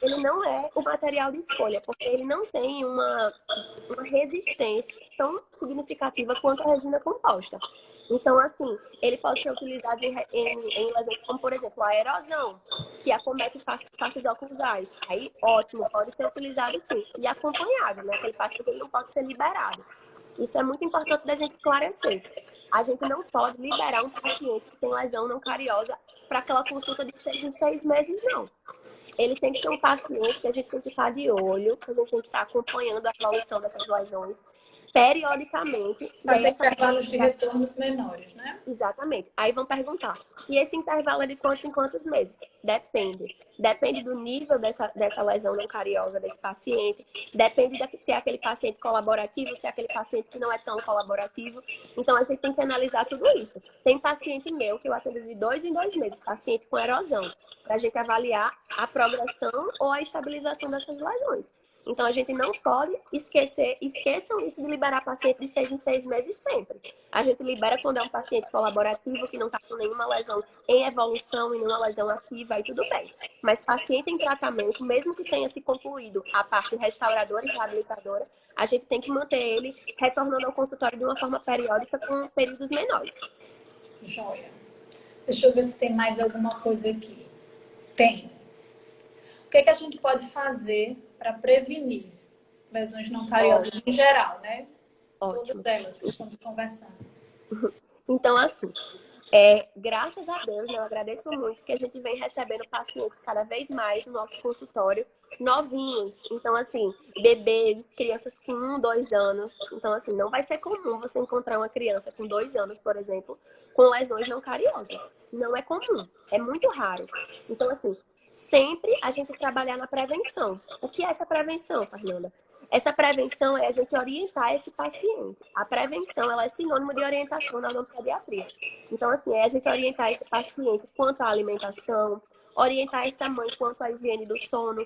ele não é o material de escolha, porque ele não tem uma resistência tão significativa quanto a resina composta. Então, assim, ele pode ser utilizado em lesões como, por exemplo, a erosão, que acomete faces oclusais. Aí, ótimo, pode ser utilizado sim. E acompanhado, né? Aquele paciente ele não pode ser liberado. Isso é muito importante da gente esclarecer. A gente não pode liberar um paciente que tem lesão não cariosa para aquela consulta de 6 em 6 meses, não. Ele tem que ser um paciente que a gente tem que estar de olho, que a gente tem que estar acompanhando a evolução dessas lesões periodicamente. Fazer intervalos de retornos menores, né? Exatamente. Aí vão perguntar, e esse intervalo é de quantos em quantos meses? Depende. Depende do nível dessa lesão não cariosa desse paciente, depende se é aquele paciente colaborativo, se é aquele paciente que não é tão colaborativo. Então, a gente tem que analisar tudo isso. Tem paciente meu que eu atendo de 2 em 2 meses, paciente com erosão, para a gente avaliar a progressão ou a estabilização dessas lesões. Então, a gente não pode esqueçam isso de liberar paciente de 6 em 6 meses sempre. A gente libera quando é um paciente colaborativo, que não está com nenhuma lesão em evolução e nenhuma lesão ativa, aí tudo bem. Mas paciente em tratamento, mesmo que tenha se concluído a parte restauradora e reabilitadora, a gente tem que manter ele retornando ao consultório de uma forma periódica com períodos menores. Joia. Deixa eu ver se tem mais alguma coisa aqui. Tem. O que a gente pode fazer para prevenir lesões não cariosas em geral, né? Ótimo. Todas elas que estamos conversando. Então, assim, graças a Deus, né, eu agradeço muito que a gente vem recebendo pacientes cada vez mais no nosso consultório, novinhos. Então, assim, bebês, crianças com 1, 2 anos. Então, assim, não vai ser comum você encontrar uma criança com 2 anos, por exemplo, com lesões não cariosas. Não é comum, é muito raro. Então, assim, sempre a gente trabalhar na prevenção. O que é essa prevenção, Fernanda? Essa prevenção é a gente orientar esse paciente. A prevenção, ela é sinônimo de orientação na odontopediatria. Então, assim, é a gente orientar esse paciente quanto à alimentação, orientar essa mãe quanto à higiene do sono,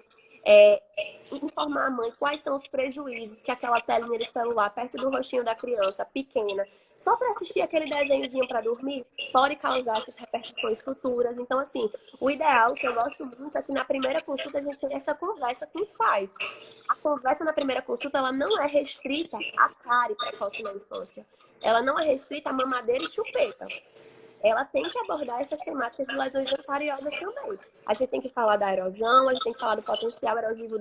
informar a mãe quais são os prejuízos que aquela telinha de celular perto do rostinho da criança, pequena, só para assistir aquele desenhozinho para dormir, pode causar essas repercussões futuras. Então, assim, o ideal, que eu gosto muito, é que na primeira consulta a gente tenha essa conversa com os pais. A conversa na primeira consulta, ela não é restrita à cárie precoce na infância. Ela não é restrita a mamadeira e chupeta. Ela tem que abordar essas temáticas de lesões não cariosas também. A gente tem que falar da erosão, a gente tem que falar do potencial erosivo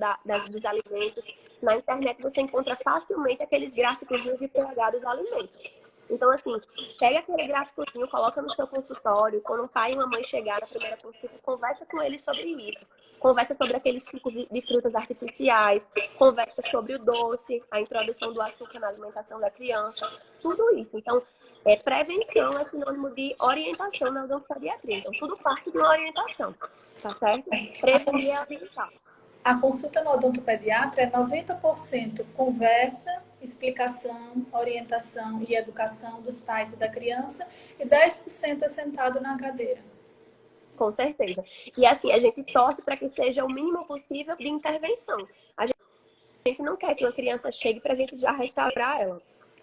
dos alimentos. Na internet você encontra facilmente aqueles gráficos de pH dos alimentos. Então, assim, pega aquele gráficozinho, coloca no seu consultório. Quando um pai e uma mãe chegar na primeira consulta, conversa com eles sobre isso. Conversa sobre aqueles sucos de frutas artificiais, conversa sobre o doce, a introdução do açúcar na alimentação da criança, tudo isso. Então, prevenção é sinônimo de orientação na odontopediatria. Então, tudo parte de uma orientação, tá certo? Prevenir é orientar. A consulta no odontopediatra é 90% conversa, explicação, orientação e educação dos pais e da criança e 10% é sentado na cadeira. Com certeza. E assim, a gente torce para que seja o mínimo possível de intervenção. A gente não quer que uma criança chegue para a gente já restaurar ela.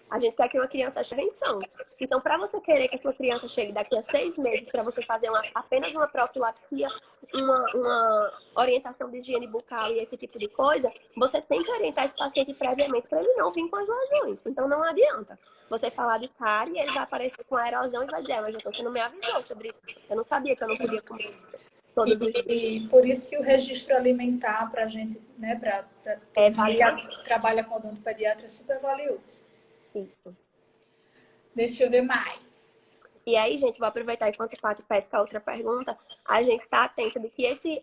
A gente quer que uma criança chegue em atenção. Então, para você querer que a sua criança chegue daqui a 6 meses, para você fazer apenas uma profilaxia, uma orientação de higiene bucal e esse tipo de coisa, você tem que orientar esse paciente previamente para ele não vir com as lesões. Então, não adianta você falar de cárie e ele vai aparecer com a erosão e vai dizer, mas você não me avisou sobre isso. Eu não sabia que eu não podia comer isso todos os dias. E por isso que o registro alimentar para a gente, né, para que trabalha com odontopediatra é super valioso. Isso. Deixa eu ver mais. E aí, gente, vou aproveitar enquanto o Paty pesca a outra pergunta, a gente está atento de que esse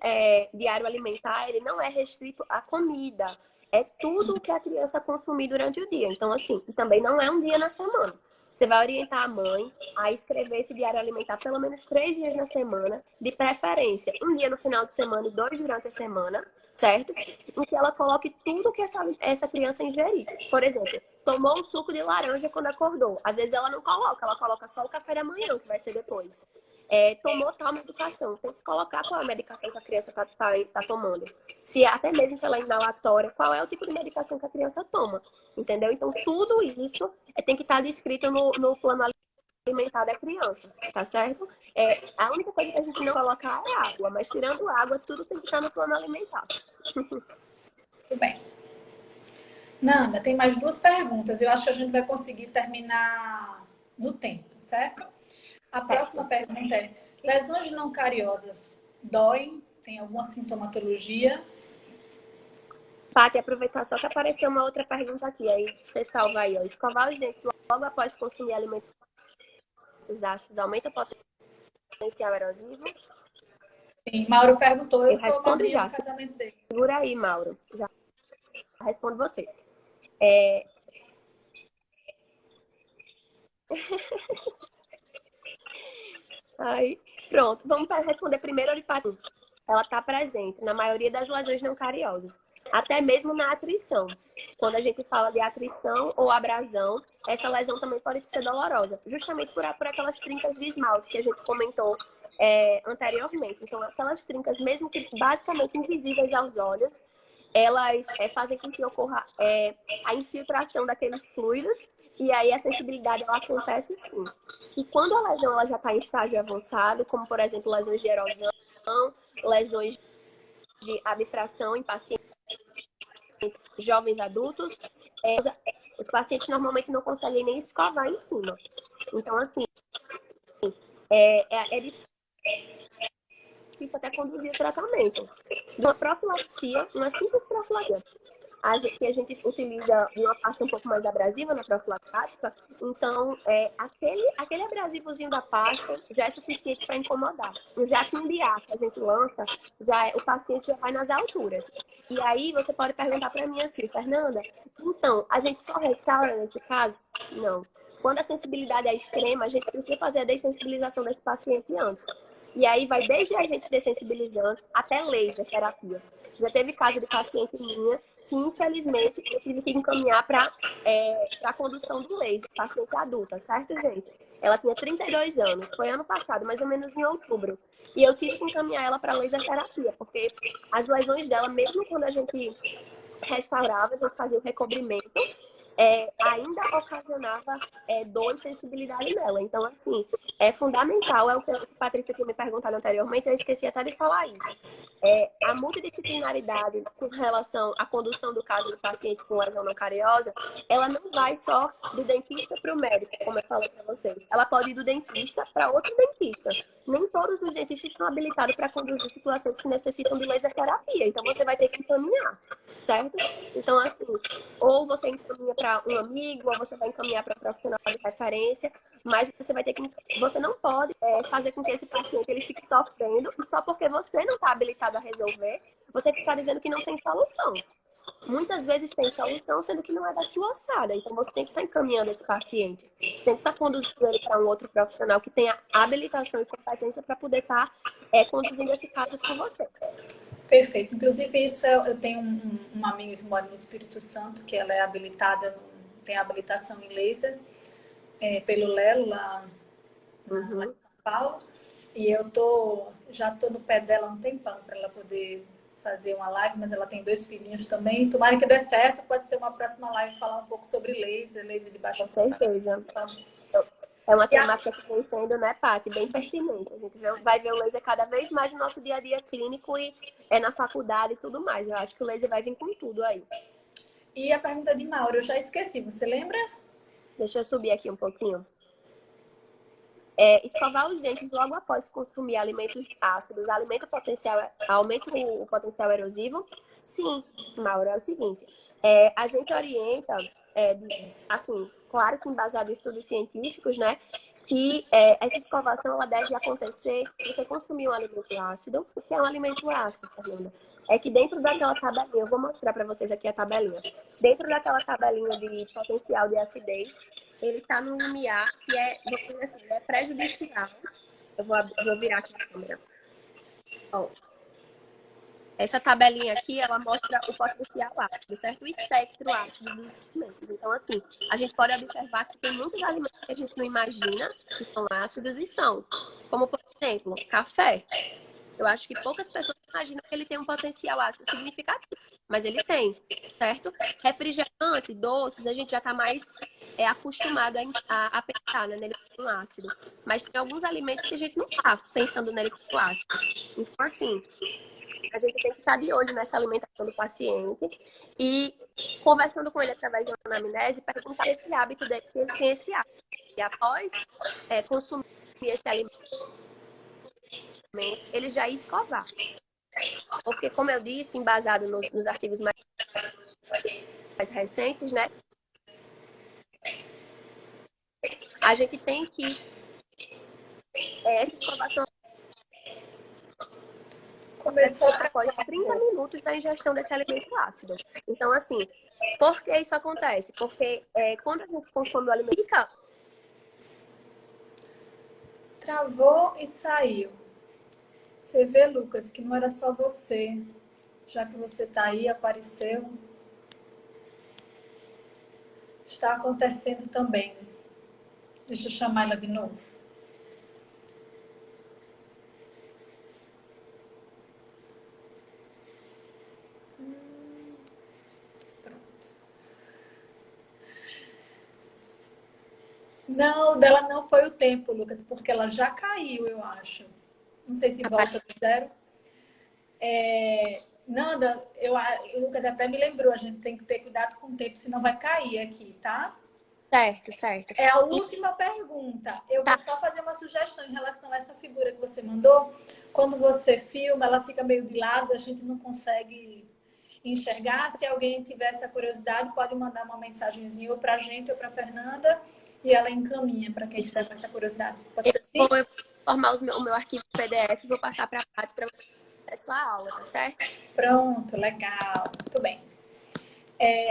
diário alimentar, ele não é restrito à comida. É tudo o que a criança consumir durante o dia. Então, assim, e também não é um dia na semana. Você vai orientar a mãe a escrever esse diário alimentar pelo menos 3 dias na semana, de preferência. Um dia no final de semana e 2 durante a semana, certo? Em que ela coloque tudo que essa criança ingerir. Por exemplo, tomou um suco de laranja quando acordou. Às vezes ela não coloca, ela coloca só o café da manhã, que vai ser depois. Tomou tal medicação, tem que colocar qual é a medicação que a criança tá tomando. Se até mesmo se ela é inalatória, qual é o tipo de medicação que a criança toma. Entendeu? Então, tudo isso tem que estar descrito no plano alimentar da criança, tá certo? A única coisa que a gente não coloca é água, mas tirando água, tudo tem que estar no plano alimentar. Muito bem. Nanda, tem mais 2 perguntas. Eu acho que a gente vai conseguir terminar no tempo, certo? A próxima pergunta é: lesões não cariosas doem? Tem alguma sintomatologia? Paty, aproveitar só que apareceu uma outra pergunta aqui. Aí você salva aí, ó. Escovar os dentes logo após consumir alimentos ácidos aumenta o potencial erosivo? Sim, Mauro perguntou. Eu sou respondo já. no casamento dele. Segura aí, Mauro. Já respondo você. Aí, pronto. Vamos responder primeiro a Paty. Ela está presente na maioria das lesões não cariosas, até mesmo na atrição. Quando a gente fala de atrição ou abrasão, essa lesão também pode ser dolorosa, justamente por aquelas trincas de esmalte que a gente comentou anteriormente. Então, aquelas trincas, mesmo que basicamente invisíveis aos olhos, elas fazem com que ocorra a infiltração daqueles fluidos e aí a sensibilidade ela acontece sim. E quando a lesão ela já está em estágio avançado, como por exemplo lesões de erosão, lesões de abfração em pacientes jovens adultos, os pacientes normalmente não conseguem nem escovar em cima. Então, assim, é difícil até conduzir o tratamento. De uma profilaxia, uma simples profilaxia, que a gente utiliza uma parte um pouco mais abrasiva na profilaxática, então aquele abrasivozinho da pasta já é suficiente para incomodar. O jatinho de ar que a gente lança, o paciente já vai nas alturas. E aí você pode perguntar para mim assim, Fernanda, então, a gente só restaura nesse caso? Não. Quando a sensibilidade é extrema, a gente precisa fazer a dessensibilização desse paciente antes. E aí vai desde agentes dessensibilizantes até laser terapia. Já teve caso de paciente minha que, infelizmente, eu tive que encaminhar para a condução do laser, paciente adulta, certo, gente? Ela tinha 32 anos, foi ano passado, mais ou menos em outubro. E eu tive que encaminhar ela para laser terapia, porque as lesões dela, mesmo quando a gente restaurava, a gente fazia o recobrimento, ainda ocasionava dor e sensibilidade nela. Então, assim, é fundamental, é o que a Patrícia tinha me perguntado anteriormente, eu esqueci até de falar isso. A multidisciplinaridade com relação à condução do caso do paciente com lesão não cariosa, ela não vai só do dentista para o médico, como eu falei para vocês. Ela pode ir do dentista para outro dentista. Nem todos os dentistas estão habilitados para conduzir situações que necessitam de laser terapia. Então, você vai ter que encaminhar, certo? Então, assim, ou você encaminha para um amigo, ou você vai encaminhar para um profissional de referência, mas você não pode fazer com que esse paciente ele fique sofrendo, e só porque você não está habilitado a resolver, você ficar dizendo que não tem solução. Muitas vezes tem solução, sendo que não é da sua alçada. Então, você tem que estar encaminhando esse paciente. Você tem que estar conduzindo ele para um outro profissional que tenha habilitação e competência para poder estar conduzindo esse caso com você. Perfeito. Inclusive, isso eu tenho uma amiga que mora no Espírito Santo, que ela é habilitada, tem habilitação em laser, pelo Lelo, lá em São Paulo. E eu já tô no pé dela há um tempão para ela poder fazer uma live, mas ela tem 2 filhinhos também. Tomara que dê certo, pode ser uma próxima live falar um pouco sobre laser de baixo. Com certeza. É uma temática que vem sendo, né, Paty, bem pertinente. A gente vai ver o laser cada vez mais no nosso dia a dia clínico e na faculdade e tudo mais. Eu acho que o laser vai vir com tudo aí. E a pergunta de Mauro, eu já esqueci, você lembra? Deixa eu subir aqui um pouquinho. Escovar os dentes logo após consumir alimentos ácidos aumenta o potencial erosivo? Sim, Mauro, é o seguinte. A gente orienta, assim, claro que embasado em estudos científicos, né? Que essa escovação ela deve acontecer se você consumir um alimento ácido. O que é um alimento ácido, Fernanda? É que dentro daquela tabelinha, eu vou mostrar para vocês aqui a tabelinha. Dentro daquela tabelinha de potencial de acidez, ele está no limiar que é prejudicial. Eu vou virar aqui a câmera. Ó, essa tabelinha aqui, ela mostra o potencial ácido, certo? O espectro ácido dos alimentos. Então, assim, a gente pode observar que tem muitos alimentos que a gente não imagina que são ácidos e são. Como, por exemplo, café. Eu acho que poucas pessoas imaginam que ele tem um potencial ácido significativo, mas ele tem, certo? Refrigerante, doces, a gente já está mais acostumado a pensar, né, nele como ácido. Mas tem alguns alimentos que a gente não está pensando nele como ácido. Então, assim, a gente tem que estar de olho nessa alimentação do paciente e conversando com ele através de uma anamnese, perguntar esse hábito dele, se ele tem esse hábito. E após consumir esse alimento, ele já ia escovar. Porque, como eu disse, embasado nos artigos mais recentes, né? A gente tem que essa escovação começou após 30 minutos da ingestão desse alimento ácido. Então, assim, por que isso acontece? Porque quando a gente consome o alimento, Travou e saiu. Você vê, Lucas, que não era só você. Já que você tá aí, apareceu. Está acontecendo também. Deixa eu chamar ela de novo. Pronto. Não, dela não foi o tempo, Lucas, porque ela já caiu, eu acho. Não sei se volta do zero. Nanda, o Lucas até me lembrou, a gente tem que ter cuidado com o tempo, senão vai cair aqui, tá? Certo. É a última pergunta. Eu vou só fazer uma sugestão em relação a essa figura que você mandou. Quando você filma, ela fica meio de lado, a gente não consegue enxergar. Se alguém tiver essa curiosidade, pode mandar uma mensagenzinha ou pra gente ou pra Fernanda e ela encaminha para quem tiver com essa curiosidade. Pode ser assim? Eu vou formar o meu arquivo PDF e vou passar para a Paty para a sua aula, tá certo? Pronto, legal. Muito bem.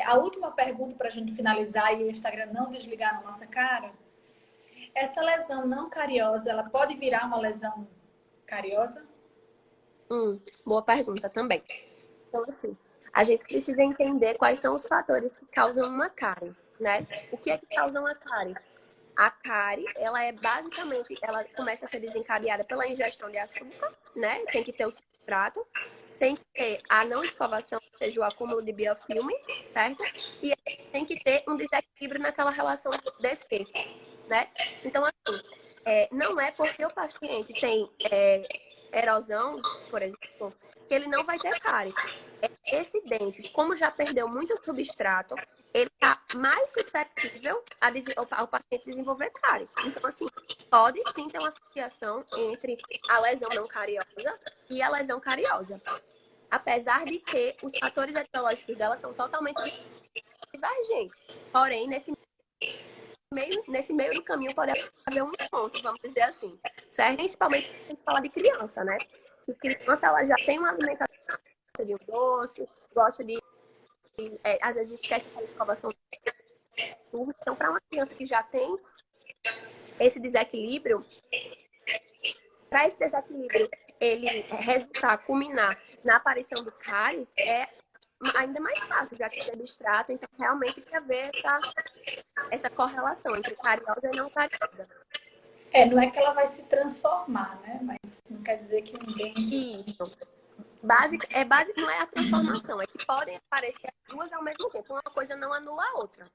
A última pergunta para a gente finalizar e o Instagram não desligar na nossa cara. Essa lesão não cariosa, ela pode virar uma lesão cariosa? Boa pergunta também. Então, assim, a gente precisa entender quais são os fatores que causam uma cárie, né? O que é que causa uma cárie? A cárie, ela basicamente, ela começa a ser desencadeada pela ingestão de açúcar, né? Tem que ter o substrato, tem que ter a não escovação, ou seja, o acúmulo de biofilme, certo? E tem que ter um desequilíbrio naquela relação desse, né? Então, assim, não é porque o paciente tem erosão, por exemplo, que ele não vai ter cárie. Esse dente, como já perdeu muito substrato, ele está mais susceptível ao paciente desenvolver cárie. Então, assim, pode sim ter uma associação entre a lesão não cariosa e a lesão cariosa. Apesar de que os fatores etiológicos dela são totalmente divergentes. Porém, nesse meio do caminho pode haver um ponto, vamos dizer assim. Certo? Principalmente quando a gente fala de criança, né? Que criança ela já tem uma alimentação de um doce, gosta de às vezes esquece a escovação. Então, para uma criança que já tem esse desequilíbrio, para esse desequilíbrio ele resultar, culminar na aparição do cáries, é ainda mais fácil, já que é substrato, então realmente tem que haver essa correlação entre cariosa e não cariosa. Não é que ela vai se transformar, né? Mas não quer dizer que um dente... Isso. Básico não é a transformação, é que podem aparecer as duas ao mesmo tempo. Uma coisa não anula a outra.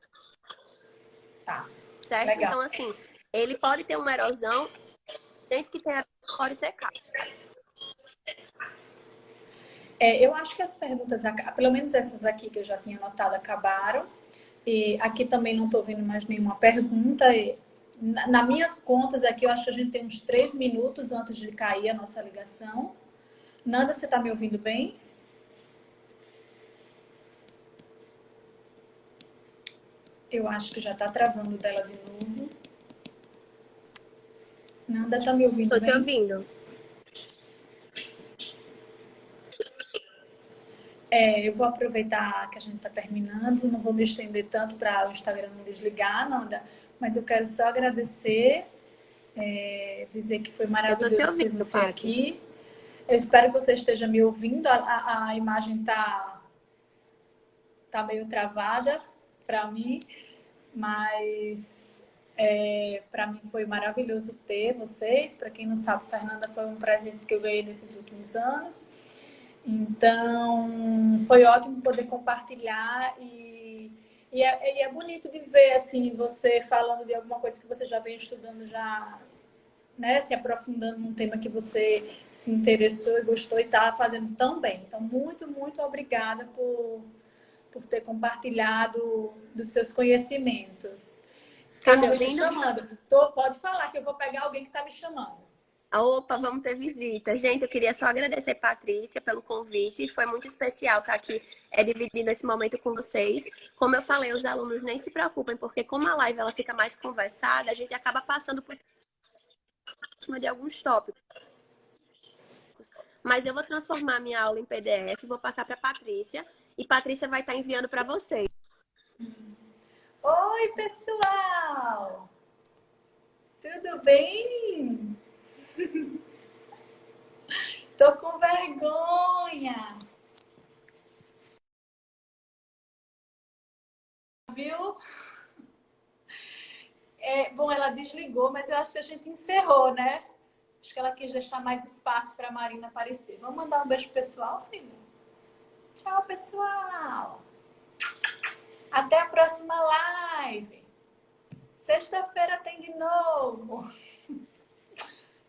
Tá, Certo? legal. Então, assim, ele pode ter uma erosão, dentro que tem pode ter cárie. Eu acho que as perguntas, pelo menos essas aqui que eu já tinha anotado, acabaram. E aqui também não estou vendo mais nenhuma pergunta. Nas minhas contas aqui, eu acho que a gente tem uns 3 minutos antes de cair a nossa ligação. Nanda, você está me ouvindo bem? Eu acho que já está travando dela de novo. Nanda, está me ouvindo bem? Estou te ouvindo. Eu vou aproveitar que a gente está terminando, não vou me estender tanto para o Instagram não desligar, Nanda, mas eu quero só agradecer, dizer que foi maravilhoso ter você aqui. Eu espero que você esteja me ouvindo. A imagem tá meio travada para mim, mas para mim foi maravilhoso ter vocês. Para quem não sabe, Fernanda foi um presente que eu ganhei nesses últimos anos. Então, foi ótimo poder compartilhar e é bonito de ver assim você falando de alguma coisa que você já vem estudando já, né, se aprofundando num tema que você se interessou e gostou e está fazendo tão bem. Então, muito, muito obrigada por ter compartilhado dos seus conhecimentos. Tá Tem me alguém me ouvindo? chamando? Pode falar que eu vou pegar alguém que está me chamando. Opa, vamos ter visita. Gente, eu queria só agradecer a Patrícia pelo convite. Foi muito especial estar aqui dividindo esse momento com vocês. Como eu falei, os alunos nem se preocupem, porque como a live ela fica mais conversada, a gente acaba passando por cima de alguns tópicos. Mas eu vou transformar minha aula em PDF, vou passar para a Patrícia e Patrícia vai estar enviando para vocês. Oi, pessoal! Tudo bem? Tô com vergonha. Viu? Bom, ela desligou, mas eu acho que a gente encerrou, né? Acho que ela quis deixar mais espaço para a Marina aparecer. Vamos mandar um beijo pro pessoal, filho? Tchau, pessoal! Até a próxima live! Sexta-feira tem de novo!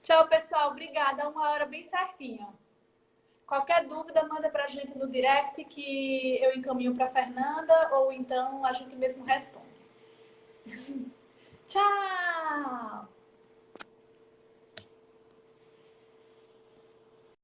Tchau, pessoal! Obrigada! 1 hora bem certinho. Qualquer dúvida, manda pra gente no direct que eu encaminho pra Fernanda ou então a gente mesmo responde. Tchau!